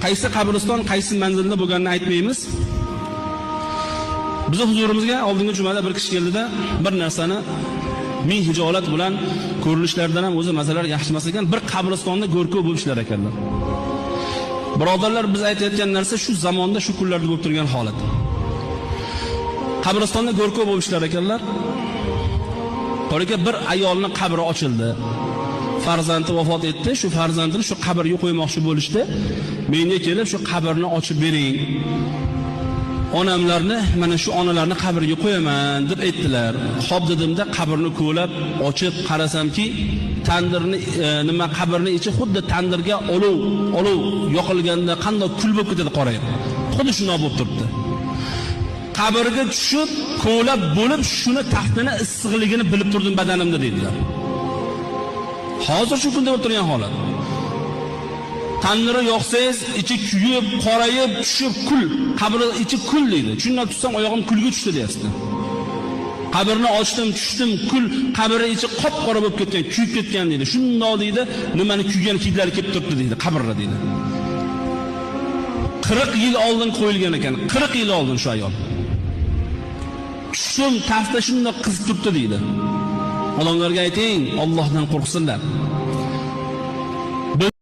qaysi qabriston, qaysi manzilda bo'lganini aytmaymiz. Bizi huzurimizga oldingi jumada bir kishi keldida bir narsani ming hijolat bilan ko'rinishlardan ham o'zi masalar yaxshi emas ekan, bir qabristonda go'rkov bo'lishlar ekanlar. Birodarlar, biz aytayotgan narsa shu zamonda, shu kunlarda bo'lib turgan holat. Qabristonda go'rkov bo'lishlar ekanlar. Qo'lga bir ayolni qabri ochildi. Farzandi vafot etdi. Shu farzandini shu qabrga qo'ymoqchi bo'lishdi. Menga kelib shu qabrni ochib bering. Onamlarni, mana shu onalarni qabriga qo'yaman deb aytdilar. Xo'p dedimda, qabrni ko'lab ochib qarasamki, tandirni qabrni ichi xuddi tandirga olov yoqilganda qanday kul bo'lib ketadi qorayib. Xuddi shunday bo'lib turibdi. Qabrga tushib, ko'lab bo'lib, shuni taxtini issiqligini bilib turdim badanimda dedilar. Hozir shu kunda bo'lib turgan holat. Tanniri yoqsangiz, ichi kuyib, qorayib, tushib kul, qabri ichi kul deydi. Shundan tutsam oyog'im kulga tushdi deyapti. Qabrni ochdim, tushdim, kul, qabri ichi qop-qora bo'lib ketgan, kuyib ketgan deydi. Shunday deydi, nimani kuygan hidlari kelib turibdi deydi, qabrda deydi. 40 yil oldin qo'yilgan ekan, 40 yil oldin shu ayol. Tushdim, tafta shunday qizib turibdi deydi. Odamlarga ayting, Allohdan qo'rqsinlar.